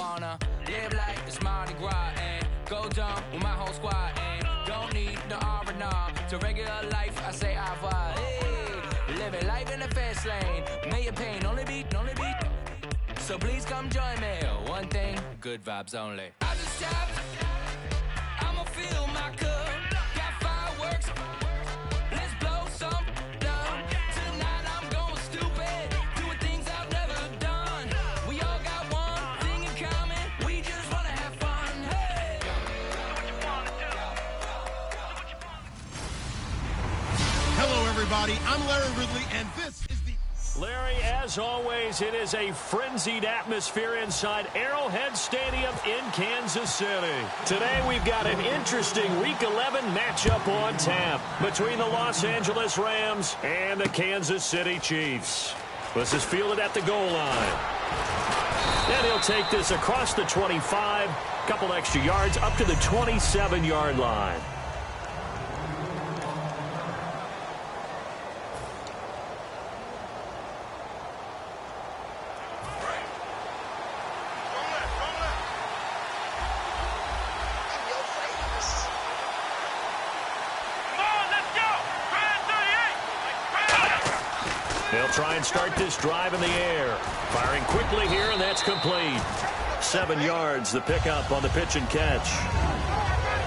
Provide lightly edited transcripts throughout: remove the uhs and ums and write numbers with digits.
wanna live like it's Mardi Gras and go dumb with my whole squad and don't need the R&R to regular life. I say au revoir. Hey, living life in the fast lane. May your pain only be. So please come join me. One thing, good vibes only. I just tapped. I'ma fill my cup. Got fireworks. Let's blow some down. Tonight I'm going stupid. Doing things I've never done. We all got one thing in common. We just wanna have fun. Hey. Hello, everybody. I'm Larry Ridley, and this is the... Larry, as always, it is a frenzied atmosphere inside Arrowhead Stadium in Kansas City. Today, we've got an interesting Week 11 matchup on tap between the Los Angeles Rams and the Kansas City Chiefs. This is fielded at the goal line. And he'll take this across the 25, couple extra yards up to the 27-yard line. They'll try and start this drive in the air. Firing quickly here, and that's complete. 7 yards, the pickup on the pitch and catch.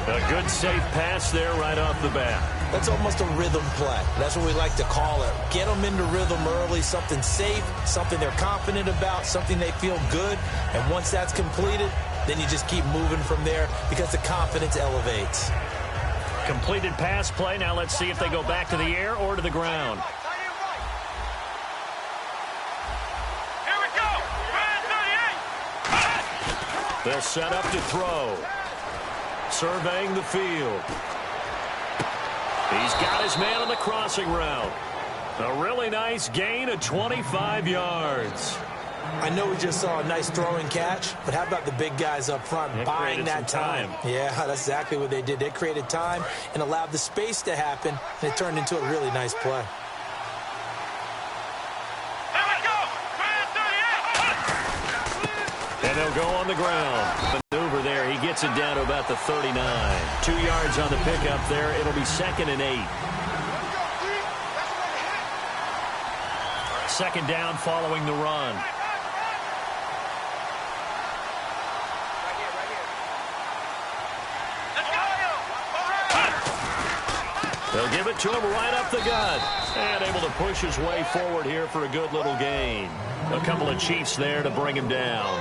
A good, safe pass there right off the bat. That's almost a rhythm play. That's what we like to call it. Get them into rhythm early, something safe, something they're confident about, something they feel good. And once that's completed, then you just keep moving from there because the confidence elevates. Completed pass play. Now let's see if they go back to the air or to the ground. They'll set up to throw. Surveying the field. He's got his man on the crossing route. A really nice gain of 25 yards. I know we just saw a nice throw and catch, but how about the big guys up front buying that time? Yeah, that's exactly what they did. They created time and allowed the space to happen, and it turned into a really nice play. And they'll go on the ground. Maneuver there. He gets it down to about the 39. 2 yards on the pickup there. It'll be 2nd and 8. Second down following the run. They'll give it to him right up the gut. And able to push his way forward here for a good little gain. A couple of Chiefs there to bring him down.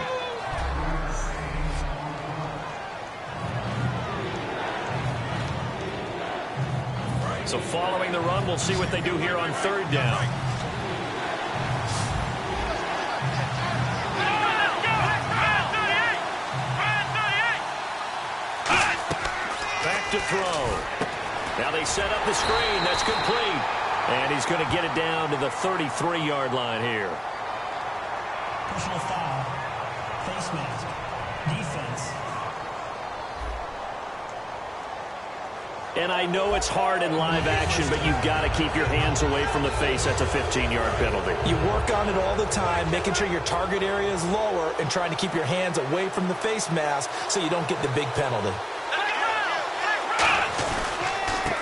So following the run, we'll see what they do here on 3rd down. Back to throw. Now they set up the screen. That's complete. And he's going to get it down to the 33-yard line here. Personal foul. Face mask. Defense. And I know it's hard in live action, but you've got to keep your hands away from the face. That's a 15-yard penalty. You work on it all the time, making sure your target area is lower and trying to keep your hands away from the face mask so you don't get the big penalty.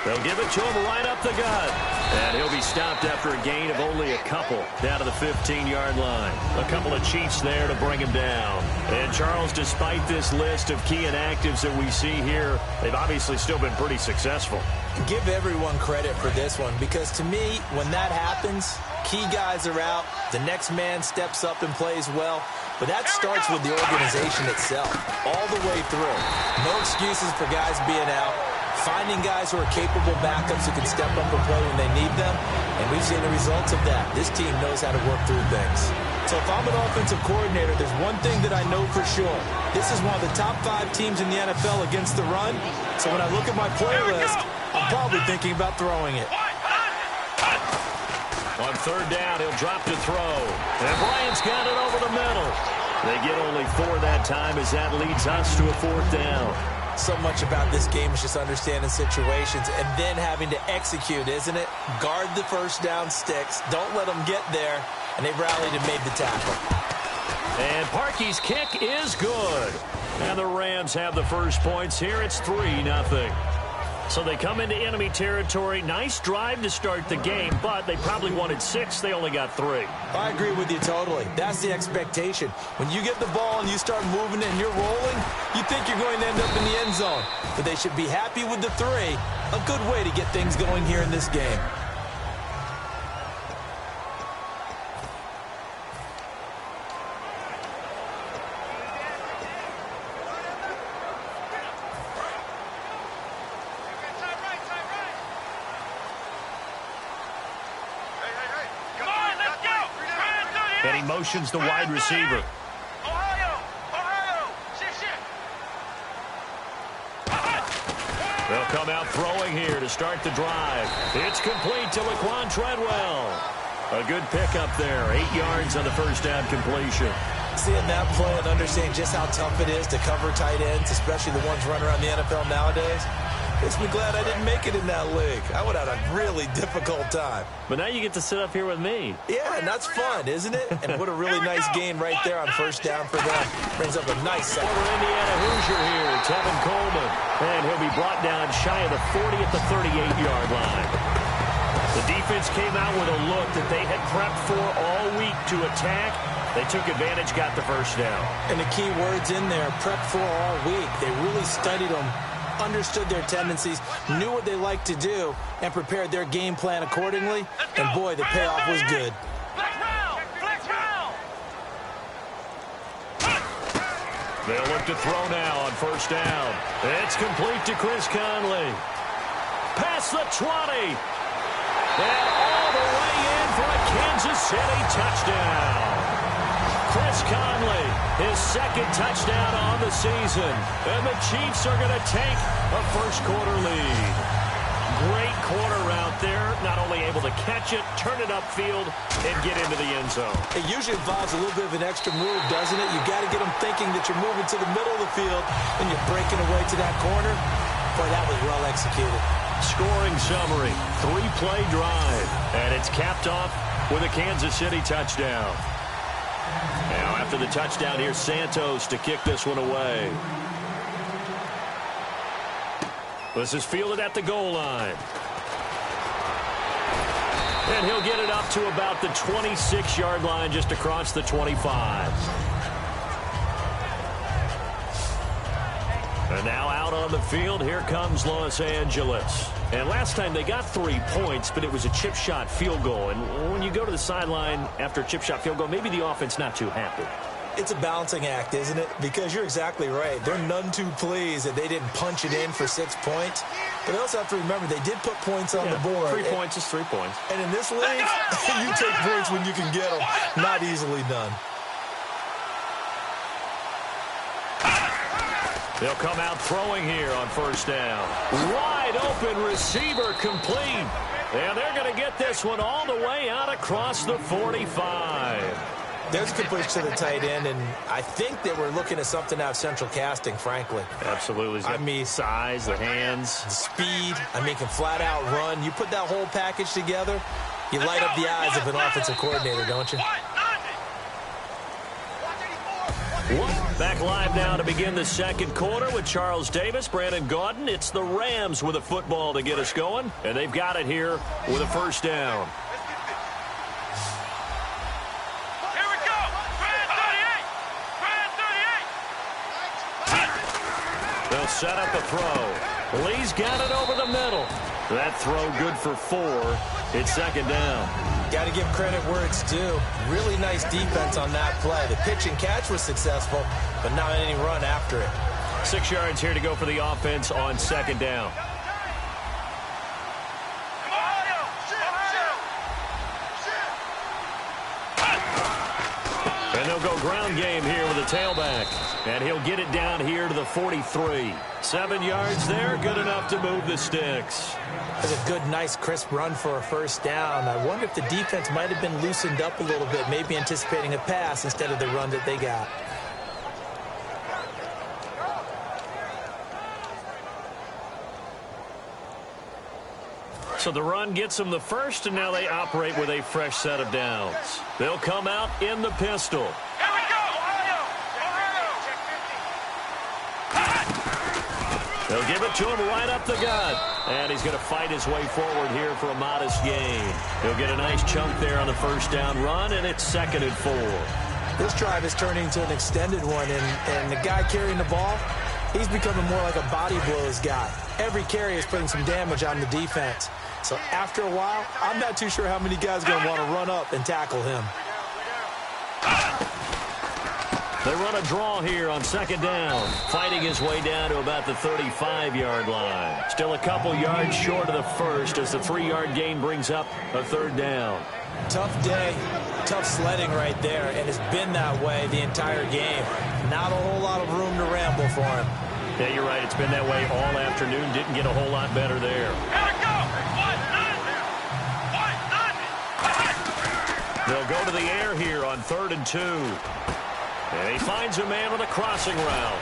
They'll give it to him right up the gut. And he'll be stopped after a gain of only a couple down to the 15-yard line. A couple of Chiefs there to bring him down. And, Charles, despite this list of key inactives that we see here, they've obviously still been pretty successful. Give everyone credit for this one because, to me, when that happens, key guys are out, the next man steps up and plays well. But that starts with the organization itself, all the way through. No excuses for guys being out. Finding guys who are capable backups who can step up and play when they need them. And we've seen the results of that. This team knows how to work through things. So if I'm an offensive coordinator, there's one thing that I know for sure. This is one of the top 5 teams in the NFL against the run. So when I look at my playlist, I'm probably thinking about throwing it. On 3rd down, he'll drop to throw. And Bryant's got it over the middle. They get only 4 that time as that leads us to a 4th down. So much about this game is just understanding situations and then having to execute, isn't it? Guard the first down sticks. Don't let them get there. And they rallied and made the tackle. And Parkey's kick is good. And the Rams have the first points here. It's 3-0. So they come into enemy territory. Nice drive to start the game, but they probably wanted 6. They only got 3. I agree with you totally. That's the expectation. When you get the ball and you start moving and you're rolling, you think you're going to end up in the end zone. But they should be happy with the 3. A good way to get things going here in this game. And he motions the wide receiver. They'll come out throwing here to start the drive. It's complete to Laquan Treadwell. A good pickup there. 8 yards on the first down completion. Seeing that play and understanding just how tough it is to cover tight ends, especially the ones running around the NFL nowadays, makes me glad I didn't make it in that league. I would have had a really difficult time. But now you get to sit up here with me. Yeah, and that's fun, isn't it? And what a really nice gain right there on first down for them. Brings up a nice sack. Former Indiana Hoosier here, Tevin Coleman. And he'll be brought down shy of the 40 at the 38-yard line. The defense came out with a look that they had prepped for all week to attack. They took advantage, got the first down. And the key words in there, prepped for all week. They really studied them, understood their tendencies, knew what they liked to do, and prepared their game plan accordingly. And boy, the payoff was good. They'll look to throw now on first down. It's complete to Chris Conley. Past the 20. And all the way in for a Kansas City touchdown. Chris Conley, his second touchdown on the season. And the Chiefs are going to take a first-quarter lead. Great quarter route there. Not only able to catch it, turn it upfield, and get into the end zone. It usually involves a little bit of an extra move, doesn't it? You've got to get them thinking that you're moving to the middle of the field and you're breaking away to that corner. Boy, that was well executed. Scoring summary, 3-play drive. And it's capped off with a Kansas City touchdown. Now, after the touchdown, here's Santos to kick this one away. This is fielded at the goal line. And he'll get it up to about the 26-yard line, just across the 25. And now out on the field, here comes Los Angeles. And last time they got 3 points, but it was a chip shot field goal. And when you go to the sideline after a chip shot field goal, maybe the offense not too happy. It's a balancing act, isn't it? Because you're exactly right. They're none too pleased that they didn't punch it in for 6 points. But they also have to remember they did put points on the board. 3 points is 3 points. And in this league, you take points when you can get them. Not easily done. They'll come out throwing here on first down. Wide open receiver complete. And they're going to get this one all the way out across the 45. There's a good push to the tight end, and I think they were looking at something out of central casting, frankly. Absolutely. I mean, size, the hands. Speed. I mean, can flat out run. You put that whole package together, you light up the eyes of an offensive coordinator, don't you? Back live now to begin the second quarter with Charles Davis, Brandon Gaudin. It's the Rams with a football to get us going, and they've got it here with a first down. They'll set up a throw. Lee's got it over the middle. That throw good for 4. It's second down. Got to give credit where it's due. Really nice defense on that play. The pitch and catch was successful, but not any run after it. 6 yards here to go for the offense on second down. And they'll go ground game here with a tailback. And he'll get it down here to the 43. 7 yards there, good enough to move the sticks. That's a good, nice, crisp run for a first down. I wonder if the defense might have been loosened up a little bit, maybe anticipating a pass instead of the run that they got. So the run gets them the first, and now they operate with a fresh set of downs. They'll come out in the pistol. Here we go! They'll give it to him right up the gut. And he's going to fight his way forward here for a modest gain. He'll get a nice chunk there on the first down run, and it's 2nd and 4. This drive is turning into an extended one, and the guy carrying the ball, he's becoming more like a body blows guy. Every carry is putting some damage on the defense. So after a while, I'm not too sure how many guys are going to want to run up and tackle him. They run a draw here on 2nd down, fighting his way down to about the 35-yard line. Still a couple yards short of the first as the 3-yard gain brings up a 3rd down. Tough day, tough sledding right there, and it's been that way the entire game. Not a whole lot of room to ramble for him. Yeah, you're right. It's been that way all afternoon. Didn't get a whole lot better there. They'll go to the air here on 3rd and 2. And he finds a man on the crossing route.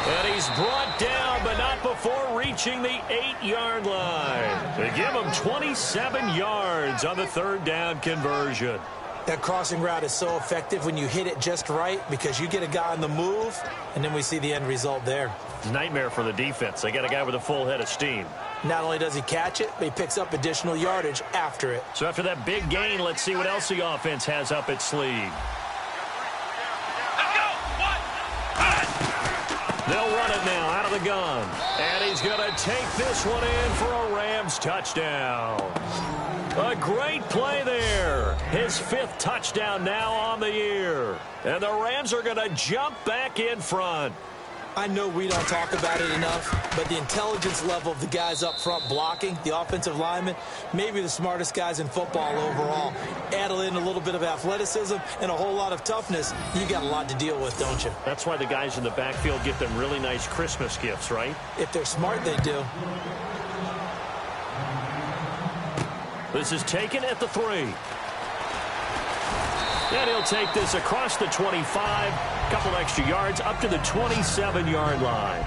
And he's brought down, but not before reaching the 8-yard line. They give him 27 yards on the 3rd down conversion. That crossing route is so effective when you hit it just right because you get a guy on the move, and then we see the end result there. Nightmare for the defense. They got a guy with a full head of steam. Not only does he catch it, but he picks up additional yardage after it. So after that big gain, let's see what else the offense has up its sleeve. They'll run it now out of the gun. And he's going to take this one in for a Rams touchdown. A great play there. His 5th touchdown now on the year. And the Rams are going to jump back in front. I know we don't talk about it enough, but the intelligence level of the guys up front blocking, the offensive linemen, maybe the smartest guys in football overall. Add in a little bit of athleticism and a whole lot of toughness, you got a lot to deal with, don't you? That's why the guys in the backfield get them really nice Christmas gifts, right? If they're smart, they do. This is taken at the 3. And he'll take this across the 25, couple extra yards, up to the 27-yard line.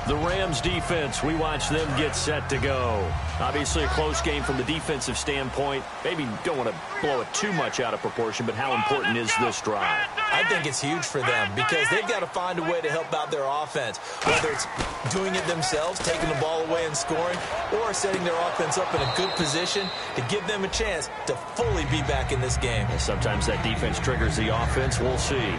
The Rams defense, we watch them get set to go. Obviously a close game from the defensive standpoint. Maybe don't want to blow it too much out of proportion, but how important is this drive? I think it's huge for them because they've got to find a way to help out their offense, whether it's doing it themselves, taking the ball away and scoring, or setting their offense up in a good position to give them a chance to fully be back in this game. And sometimes that defense triggers the offense. We'll see.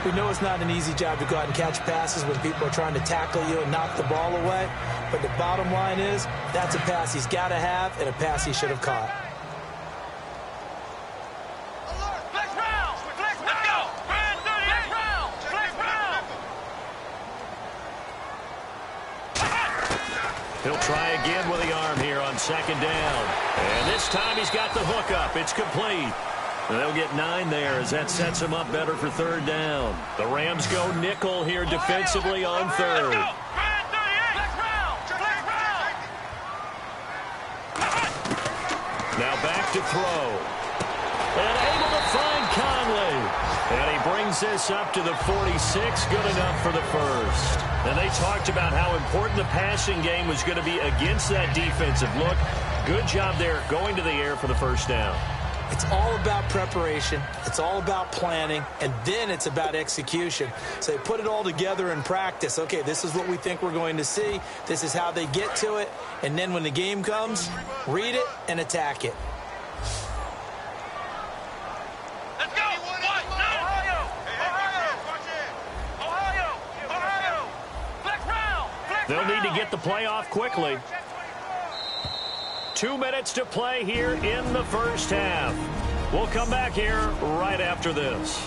We know it's not an easy job to go out and catch passes when people are trying to tackle you and knock the ball away, but the bottom line is that's a pass he's got to have and a pass he should have caught. He'll try again with the arm here on 2nd down. And this time he's got the hook up. It's complete. And they'll get 9 there as that sets him up better for 3rd down. The Rams go nickel here defensively on 3rd. Now back to throw. And able to find Conley. And he brings this up to the 46. Good enough for the first. And they talked about how important the passing game was going to be against that defensive look. Good job there going to the air for the first down. It's all about preparation. It's all about planning. And then it's about execution. So they put it all together in practice. Okay, this is what we think we're going to see. This is how they get to it. And then when the game comes, read it and attack it. They'll need to get the play off quickly. 2 minutes to play here in the first half. We'll come back here right after this.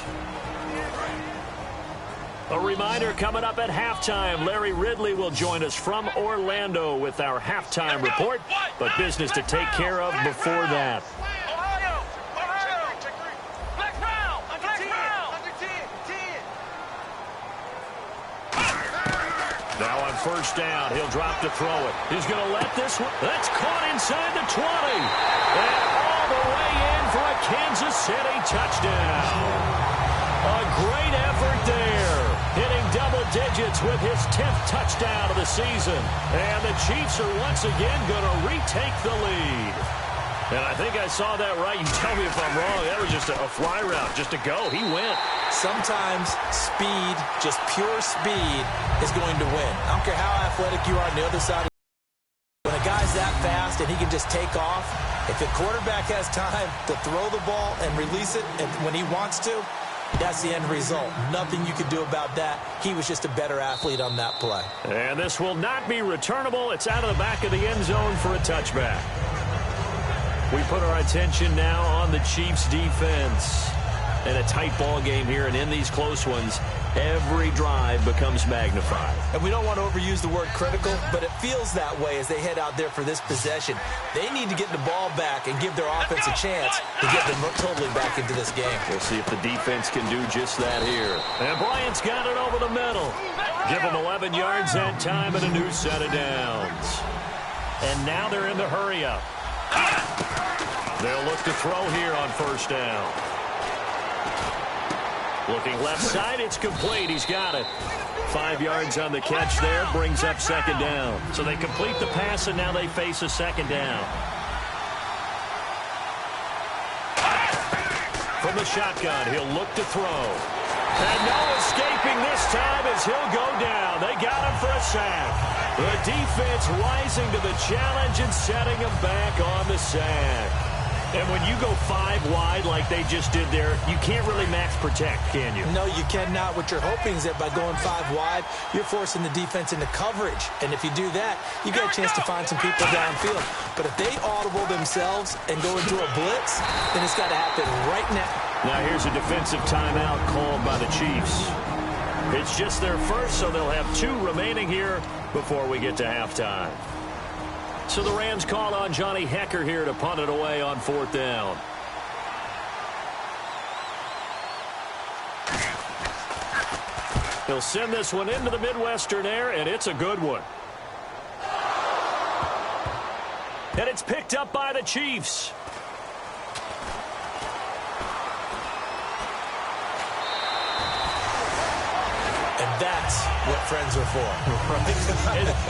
A reminder coming up at halftime, Larry Ridley will join us from Orlando with our halftime report, but business to take care of before that. Now on first down, he'll drop to throw it. He's going to let this one. That's caught inside the 20. And all the way in for a Kansas City touchdown. A great effort there. Hitting double digits with his 10th touchdown of the season. And the Chiefs are once again going to retake the lead. And I think I saw that right. You tell me if I'm wrong. That was just a fly route, just to go. He went. sometimes speed, just pure speed, is going to win. I don't care how athletic you are on the other side. When a guy's that fast and he can just take off, if the quarterback has time to throw the ball and release it when he wants to, that's the end result. Nothing you could do about that. He was just a better athlete on that play. And this will not be returnable. It's out of the back of the end zone for a touchback. We put our attention now on the Chiefs' defense. In a tight ball game here, and in these close ones, every drive becomes magnified. And we don't want to overuse the word critical, but it feels that way as they head out there for this possession. They need to get the ball back and give their offense a chance to get them totally back into this game. We'll see if the defense can do just that here. And Bryant's got it over the middle. Give them 11 yards that time and a new set of downs. And now they're in the hurry-up. They'll look to throw here on first down. Looking left side, it's complete. He's got it. 5 yards on the catch there, brings up second down. So they complete the pass, and now they face a second down. From the shotgun, he'll look to throw. And no escaping this time as he'll go down. They got him for a sack. The defense rising to the challenge and setting him back on the sack. And when you go 5 wide like they just did there, you can't really max protect, can you? No, you cannot. What you're hoping is that by going 5 wide, you're forcing the defense into coverage. And if you do that, you get a chance to find some people downfield. But if they audible themselves and go into a blitz, then it's got to happen right now. Now here's a defensive timeout called by the Chiefs. It's just their first, so they'll have 2 remaining here before we get to halftime. So the Rams call on Johnny Hecker here to punt it away on 4th down. He'll send this one into the Midwestern air, and it's a good one. And it's picked up by the Chiefs. And that's what friends are for.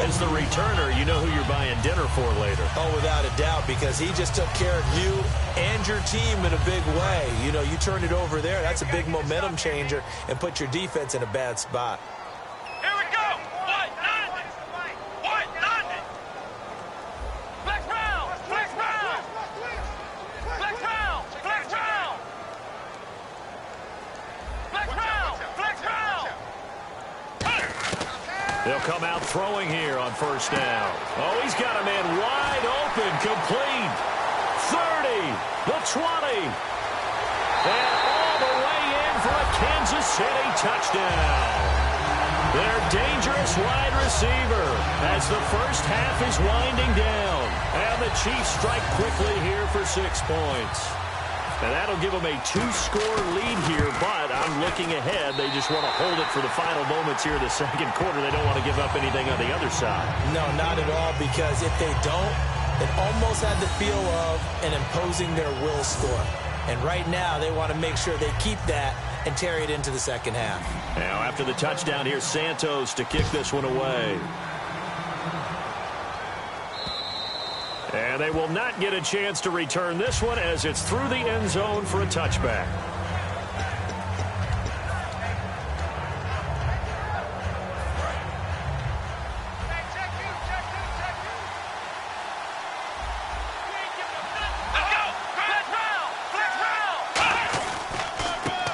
As the returner, you know who you're buying dinner for later. Oh, without a doubt, because he just took care of you and your team in a big way. You know, you turned it over there. That's a big momentum changer and put your defense in a bad spot. Here we go. White, nothing. White, nothing. Flex round. Flex round. Flex round. Flex round. Flex round. Flex round. They'll come out throwing here on first down. Oh, he's got a man wide open, complete. 30, the 20. And all the way in for a Kansas City touchdown. Their dangerous wide receiver as the first half is winding down. And the Chiefs strike quickly here for 6 points. And that'll give them a 2-score lead here, but I'm looking ahead. They just want to hold it for the final moments here in the second quarter. They don't want to give up anything on the other side. No, not at all, because if they don't, it almost had the feel of an imposing their will score. And right now, they want to make sure they keep that and carry it into the second half. Now, after the touchdown, here's Santos to kick this one away. And they will not get a chance to return this one as it's through the end zone for a touchback.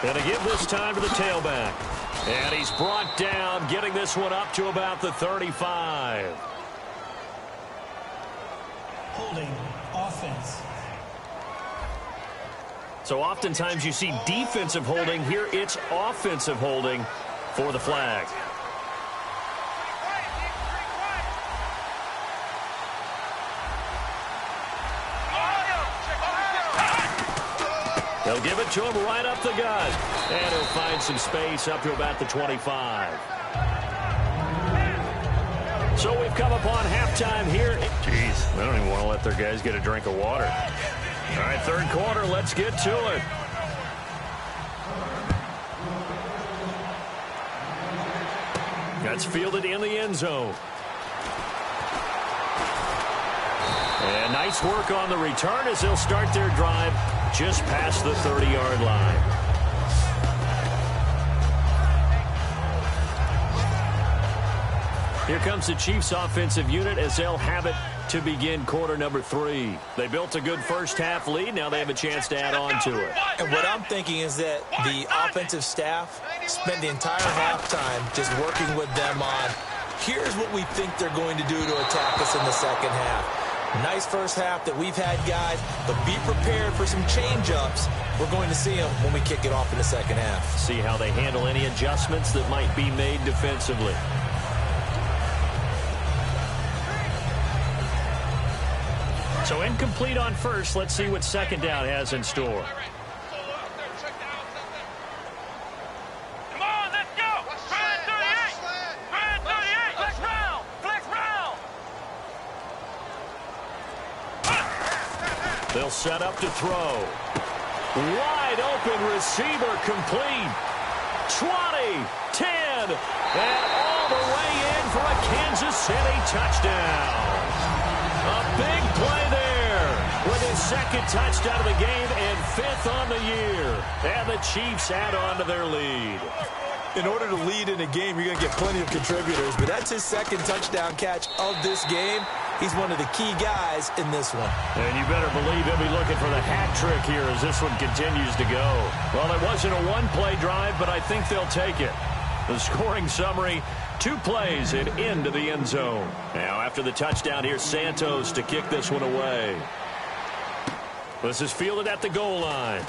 And to give this time to the tailback. And he's brought down, getting this one up to about the 35. Holding offense. So oftentimes you see defensive holding. Here it's offensive holding for the flag. They'll give it to him right up the gut. And he'll find some space up to about the 25. So we've come upon halftime here. Jeez, they don't even want to let their guys get a drink of water. All right, third quarter, let's get to it. That's fielded in the end zone. And nice work on the return as they'll start their drive just past the 30-yard line. Here comes the Chiefs offensive unit as they'll have it to begin quarter number 3. They built a good first half lead. Now they have a chance to add on to it. And what I'm thinking is that the offensive staff spent the entire halftime just working with them on, here's what we think they're going to do to attack us in the second half. Nice first half that we've had, guys, but be prepared for some change-ups. We're going to see them when we kick it off in the second half. See how they handle any adjustments that might be made defensively. So incomplete on first. Let's see what second down has in store. Come on, let's go. Try 38. Try 38. Flex round. Flex round. They'll set up to throw. Wide open receiver complete. 20, 10, and all the way in for a Kansas City touchdown. A big play there with his second touchdown of the game and 5th on the year. And the Chiefs add on to their lead. In order to lead in a game, you're going to get plenty of contributors, but that's his second touchdown catch of this game. He's one of the key guys in this one. And you better believe he'll be looking for the hat trick here as this one continues to go. Well, it wasn't a one-play drive, but I think they'll take it. The scoring summary, 2 plays and into the end zone. Now, after the touchdown, here's Santos to kick this one away. This is fielded at the goal line.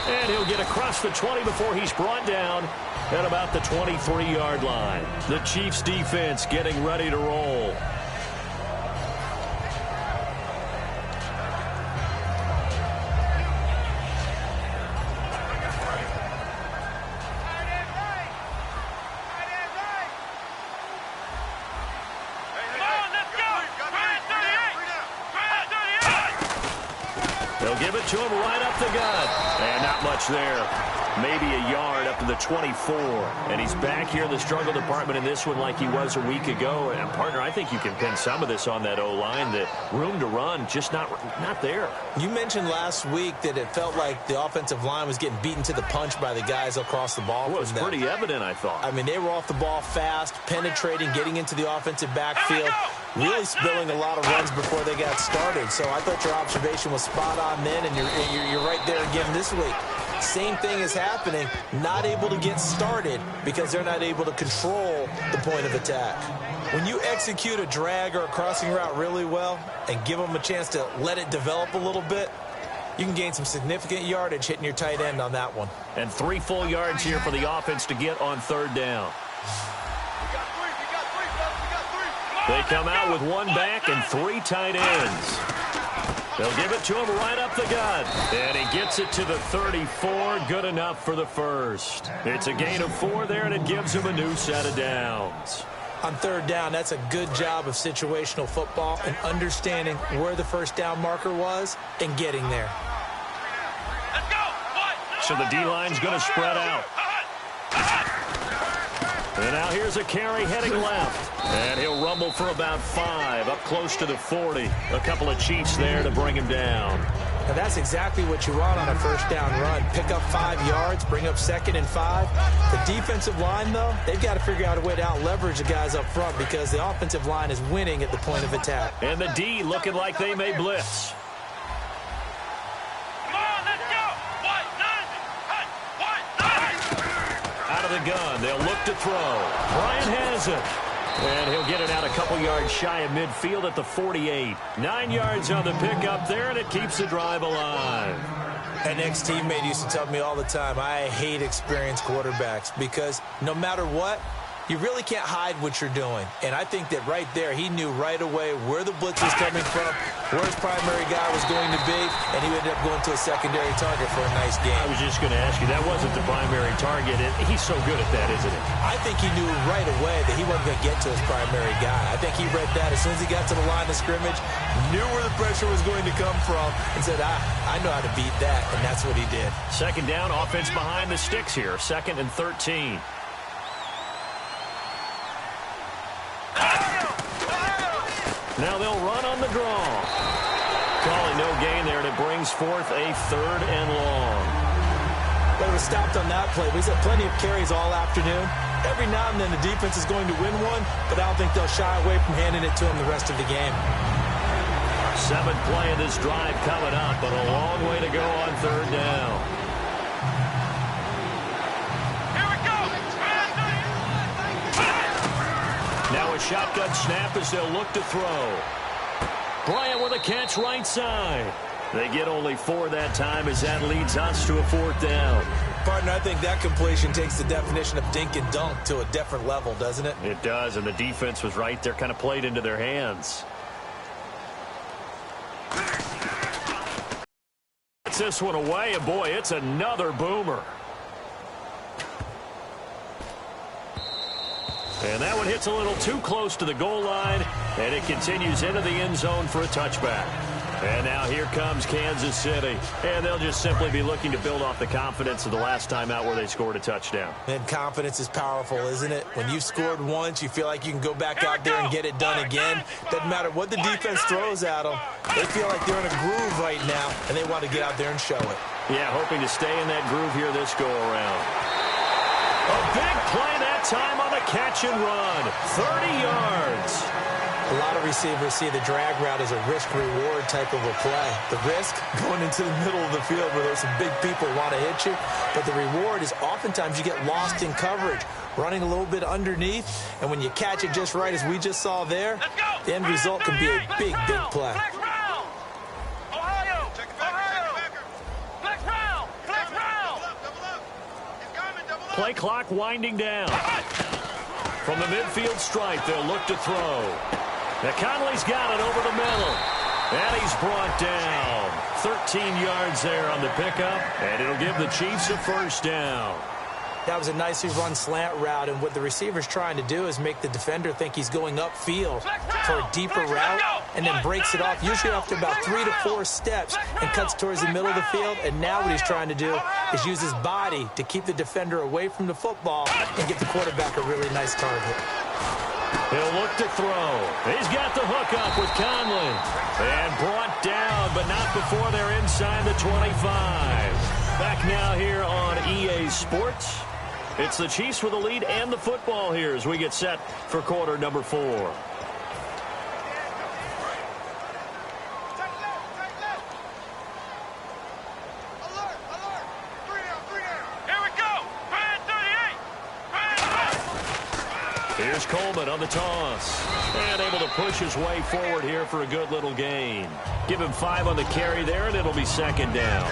And he'll get across the 20 before he's brought down at about the 23-yard line. The Chiefs defense getting ready to roll. They'll give it to him right up the gut. And not much there. Maybe a yard up to the 24. And he's back here in the struggle department in this one like he was a week ago. And, partner, I think you can pin some of this on that O-line. That room to run, just not there. You mentioned last week that it felt like the offensive line was getting beaten to the punch by the guys across the ball. Well, it was pretty evident, I thought. I mean, they were off the ball fast, penetrating, getting into the offensive backfield, really spilling a lot of runs before they got started. So I thought your observation was spot on then, and you're right there again this week. Same thing is happening, not able to get started because they're not able to control the point of attack. When you execute a drag or a crossing route really well and give them a chance to let it develop a little bit, you can gain some significant yardage hitting your tight end on that one. And 3 full yards here for the offense to get on 3rd down. They come out with 1 back and 3 tight ends. They'll give it to him right up the gut. And he gets it to the 34. Good enough for the first. It's a gain of 4 there, and it gives him a new set of downs. On 3rd down, that's a good job of situational football and understanding where the first down marker was and getting there. So the D-line's going to spread out. And now here's a carry heading left. And he'll rumble for about 5, up close to the 40. A couple of Chiefs there to bring him down. Now that's exactly what you want on a first down run. Pick up 5 yards, bring up 2nd and 5. The defensive line, though, they've got to figure out a way to out-leverage the guys up front because the offensive line is winning at the point of attack. And the D looking like they may blitz. Out of the gun, they'll look to throw. Bryant has it. And he'll get it out a couple yards shy of midfield at the 48. 9 yards on the pickup there, and it keeps the drive alive. An ex-teammate used to tell me all the time, I hate experienced quarterbacks because no matter what, you really can't hide what you're doing. And I think that right there, he knew right away where the blitz was coming from, where his primary guy was going to be, and he ended up going to a secondary target for a nice game. I was just going to ask you, that wasn't the primary target. He's so good at that, isn't he? I think he knew right away that he wasn't going to get to his primary guy. I think he read that as soon as he got to the line of scrimmage, knew where the pressure was going to come from, and said, I know how to beat that, and that's what he did. 2nd down, offense behind the sticks here, 2nd and 13. Now they'll run on the draw. Calling no gain there, and it brings forth a 3rd and long. But it was stopped on that play. He's had plenty of carries all afternoon. Every now and then the defense is going to win one, but I don't think they'll shy away from handing it to him the rest of the game. 7th play of this drive coming up, but a long way to go on 3rd down. Here we go. Now a shotgun snap as they'll look to throw. Bryant with a catch right side. They get only 4 that time as that leads us to a 4th down. Partner, I think that completion takes the definition of dink and dunk to a different level, doesn't it? It does, and the defense was right there, kind of played into their hands. Gets this one away, and boy, it's another boomer. And that one hits a little too close to the goal line, and it continues into the end zone for a touchback. And now here comes Kansas City. And they'll just simply be looking to build off the confidence of the last time out where they scored a touchdown. And confidence is powerful, isn't it? When you've scored once, you feel like you can go back out there and get it done again. Doesn't matter what the defense throws at them. They feel like they're in a groove right now, and they want to get out there and show it. Yeah, hoping to stay in that groove here this go-around. A big play that time on the catch and run. 30 yards. A lot of receivers see the drag route as a risk-reward type of a play. The risk, going into the middle of the field where there's some big people want to hit you. But the reward is oftentimes you get lost in coverage, running a little bit underneath. And when you catch it just right, as we just saw there, the end result can be a big, big play. Play clock winding down. From the midfield stripe, they'll look to throw. Now Conley's got it over the middle. And he's brought down. 13 yards there on the pickup, and it'll give the Chiefs a 1st down. That was a nicely run slant route, and what the receiver's trying to do is make the defender think he's going upfield for a deeper route, and then breaks it off, usually after about 3 to 4 steps, and cuts towards the middle of the field. And now what he's trying to do is use his body to keep the defender away from the football and give the quarterback a really nice target. He'll look to throw. He's got the hook up with Conley. And brought down, but not before they're inside the 25. Back now here on EA Sports. It's the Chiefs with the lead and the football here as we get set for quarter number 4. Here's Coleman on the toss. And able to push his way forward here for a good little gain. Give him 5 on the carry there, and it'll be 2nd down.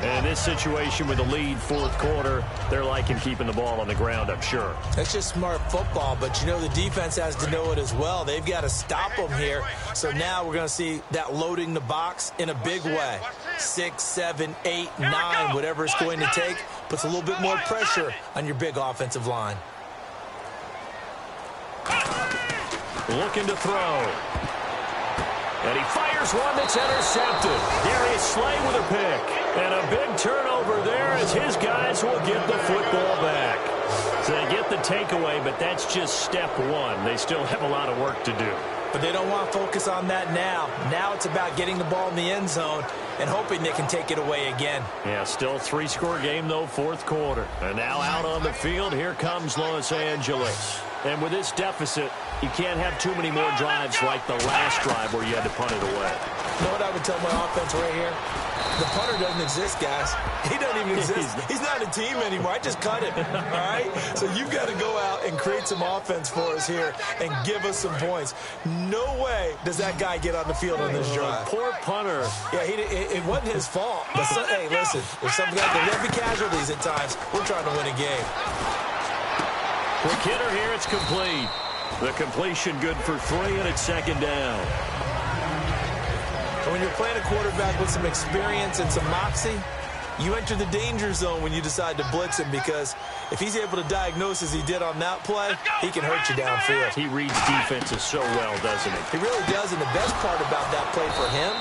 And this situation with the lead 4th quarter, they're liking keeping the ball on the ground, I'm sure. That's just smart football, but you know the defense has to know it as well. They've got to stop them here. So now we're going to see that loading the box in a big way. 6, 7, 8, 9, whatever it's going to take, puts a little bit more pressure on your big offensive line. Looking to throw. And he fires one that's intercepted. Darius Slay with a pick. And a big turnover there as his guys will get the football back. So they get the takeaway, but that's just step 1. They still have a lot of work to do. But they don't want to focus on that now. Now it's about getting the ball in the end zone and hoping they can take it away again. Yeah, still 3-score game, though, 4th quarter. And now out on the field, here comes Los Angeles. And with this deficit, you can't have too many more drives like the last drive where you had to punt it away. You know what I would tell my offense right here? The punter doesn't exist, guys. He doesn't even exist. He's not a team anymore. I just cut him, all right? So you've got to go out and create some offense for us here and give us some points. No way does that guy get on the field on this drive. Poor punter. Yeah, it wasn't his fault. But hey, listen, if some guys, there'll be casualties at times. We're trying to win a game. Quick hitter here, it's complete. The completion good for 3, and it's 2nd down. And when you're playing a quarterback with some experience and some moxie, you enter the danger zone when you decide to blitz him, because if he's able to diagnose as he did on that play, he can hurt you downfield. He reads defenses so well, doesn't he? He really does, and the best part about that play for him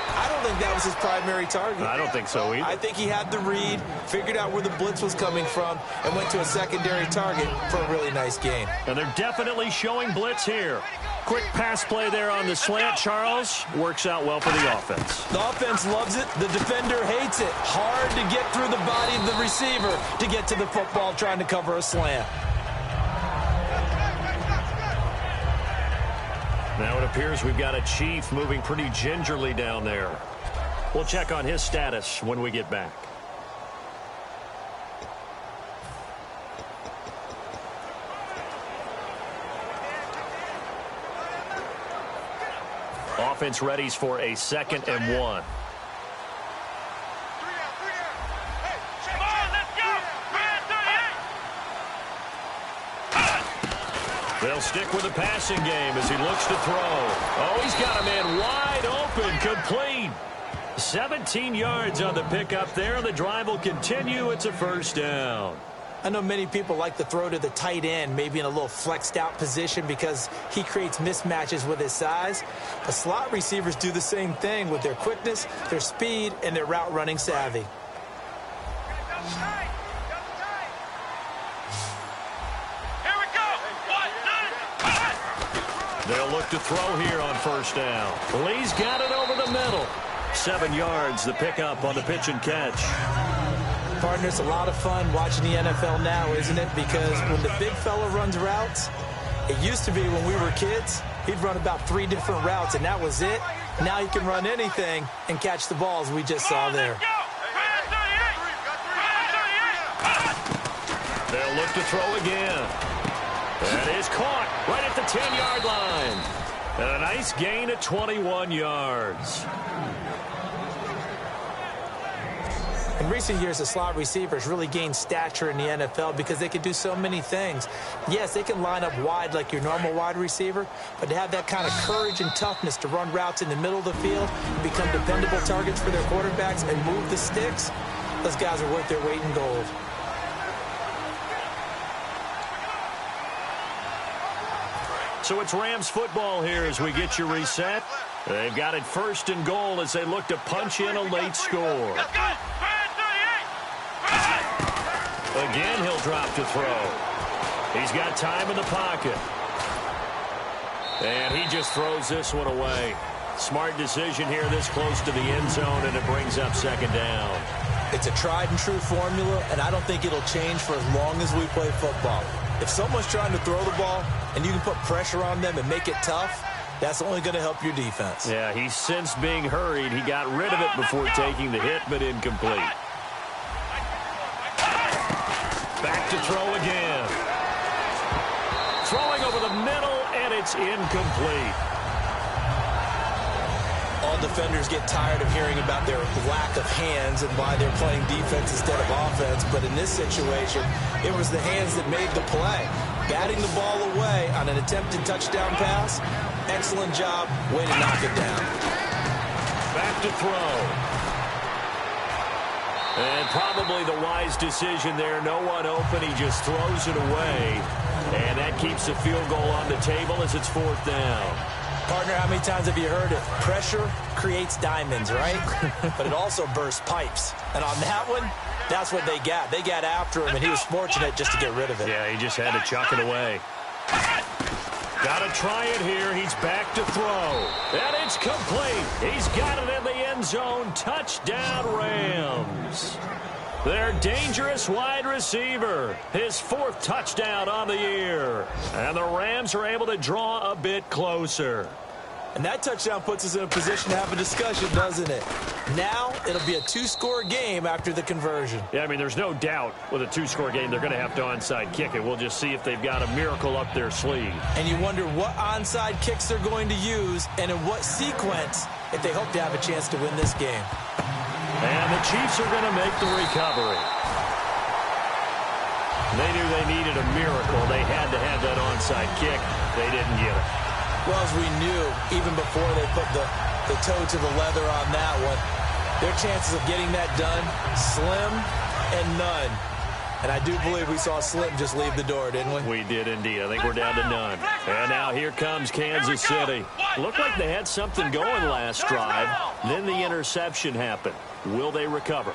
I don't think that was his primary target. I don't think so either. I think he had the read, figured out where the blitz was coming from, and went to a secondary target for a really nice gain. And they're definitely showing blitz here. Quick pass play there on the slant, Charles. Works out well for the offense. The offense loves it. The defender hates it. Hard to get through the body of the receiver to get to the football trying to cover a slant. Now it appears we've got a Chief moving pretty gingerly down there. We'll check on his status when we get back. Offense readies for a 2nd and 1. Come on, let's go! 38! They'll stick with the passing game as he looks to throw. Oh, he's got a man wide open, complete. 17 yards on the pickup there. The drive will continue. It's a 1st down. I know many people like to throw to the tight end, maybe in a little flexed out position because he creates mismatches with his size. But slot receivers do the same thing with their quickness, their speed, and their route running savvy. Here we go! 1, 9, 5! They'll look to throw here on 1st down. Lee's got it over the middle. 7 yards, the pickup on the pitch and catch. Partner, it's a lot of fun watching the NFL now, isn't it? Because when the big fella runs routes, it used to be when we were kids, he'd run about 3 different routes, and that was it. Now he can run anything and catch the balls we just saw there. They'll look to throw again. That is caught right at the 10-yard line. And a nice gain of 21 yards. In recent years, the slot receivers really gained stature in the NFL because they can do so many things. Yes, they can line up wide like your normal wide receiver, but to have that kind of courage and toughness to run routes in the middle of the field and become dependable targets for their quarterbacks and move the sticks, those guys are worth their weight in gold. So it's Rams football here as we get you reset. They've got it 1st and goal as they look to punch in a late score. Let's go! Again, he'll drop to throw. He's got time in the pocket. And he just throws this one away. Smart decision here this close to the end zone, and it brings up 2nd down. It's a tried and true formula, and I don't think it'll change for as long as we play football. If someone's trying to throw the ball and you can put pressure on them and make it tough, that's only going to help your defense. Yeah, he's since being hurried. He got rid of it before taking the hit, but incomplete. Back to throw again. Throwing over the middle, and it's incomplete. All defenders get tired of hearing about their lack of hands and why they're playing defense instead of offense. But in this situation, it was the hands that made the play. Batting the ball away on an attempted touchdown pass. Excellent job. Way to knock it down. Back to throw. And probably the wise decision there. No one open. He just throws it away. And that keeps the field goal on the table as it's 4th down. Partner, how many times have you heard it? Pressure creates diamonds, right? But it also bursts pipes. And on that one, that's what they got. They got after him, and he was fortunate just to get rid of it. Yeah, he just had to chuck it away. Got to try it here. He's back to throw. And it's complete. He's got it in the end zone. Touchdown, Rams. Their dangerous wide receiver. His 4th touchdown on the year. And the Rams are able to draw a bit closer. And that touchdown puts us in a position to have a discussion, doesn't it? Now, it'll be a 2-score game after the conversion. Yeah, I mean, there's no doubt with a 2-score game, they're going to have to onside kick it. We'll just see if they've got a miracle up their sleeve. And you wonder what onside kicks they're going to use and in what sequence if they hope to have a chance to win this game. And the Chiefs are going to make the recovery. They knew they needed a miracle. They had to have that onside kick. They didn't get it. Well, as we knew, even before they put the toe to the leather on that one, their chances of getting that done, slim and none. And I do believe we saw Slim just leave the door, didn't we? We did indeed. I think we're down to none. And now here comes Kansas City. Looked like they had something going last drive. Then the interception happened. Will they recover?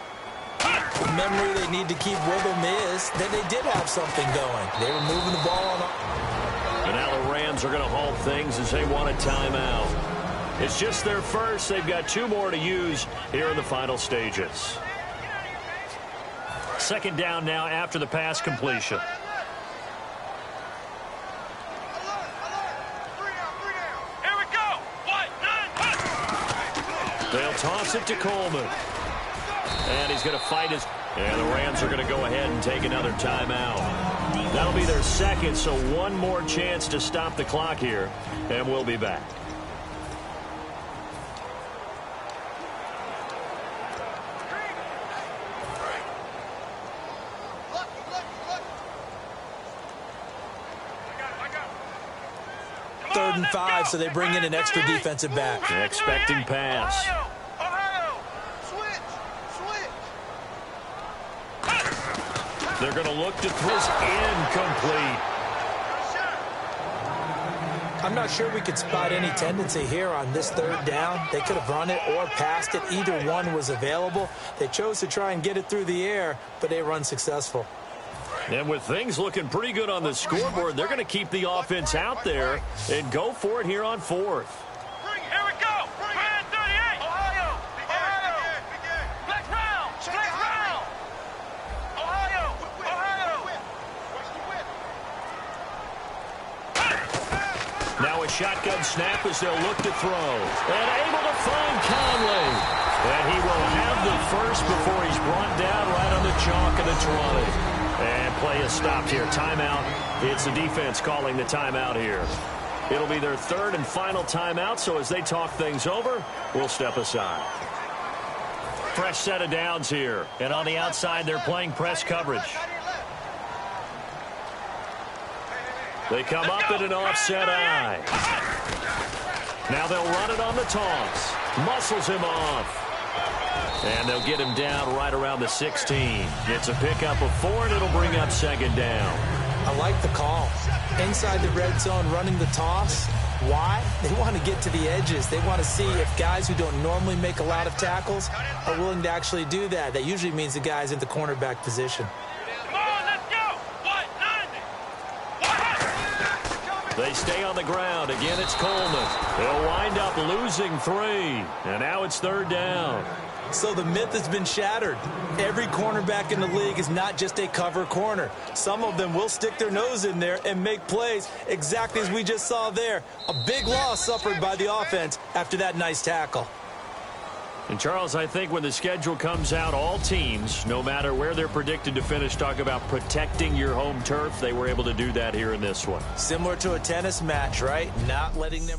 The memory they need to keep with them is that they did have something going. They were moving the ball on. And now the Rams are going to halt things as they want a timeout. It's just their first. They've got 2 more to use here in the final stages. Second down now after the pass completion. Here we go. They'll toss it to Coleman. And he's going to fight his... And the Rams are going to go ahead and take another timeout. That'll be their second, so one more chance to stop the clock here. And we'll be back. Third and 5, so they bring in an extra defensive back. Expecting pass. They're going to look to throw incomplete. I'm not sure we could spot any tendency here on this third down. They could have run it or passed it. Either one was available. They chose to try and get it through the air, but they were unsuccessful. And with things looking pretty good on the scoreboard, they're going to keep the offense out there and go for it here on 4th. Here we go. 38. Ohio. Flex round. Ohio. Now a shotgun snap as they'll look to throw. And able to find Conley. And he will have the first before he's brought down right on the chalk of the 20. And play is stopped here. Timeout. It's the defense calling the timeout here. It'll be their third and final timeout, so as they talk things over, we'll step aside. Fresh set of downs here. And on the outside, they're playing press coverage. They come up in an offset eye. Now they'll run it on the toss. Muscles him off. And they'll get him down right around the 16. It's a pickup of 4, and it'll bring up second down. I like the call. Inside the red zone, running the toss. Why? They want to get to the edges. They want to see if guys who don't normally make a lot of tackles are willing to actually do that. That usually means the guy's in the cornerback position. Come on, let's go. They stay on the ground. Again, it's Coleman. They'll wind up losing 3. And now it's third down. So the myth has been shattered. Every cornerback in the league is not just a cover corner. Some of them will stick their nose in there and make plays exactly as we just saw there. A big loss suffered by the offense after that nice tackle. And, Charles, I think when the schedule comes out, all teams, no matter where they're predicted to finish, talk about protecting your home turf. They were able to do that here in this one. Similar to a tennis match, right? Not letting them...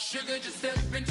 Sugar, just step into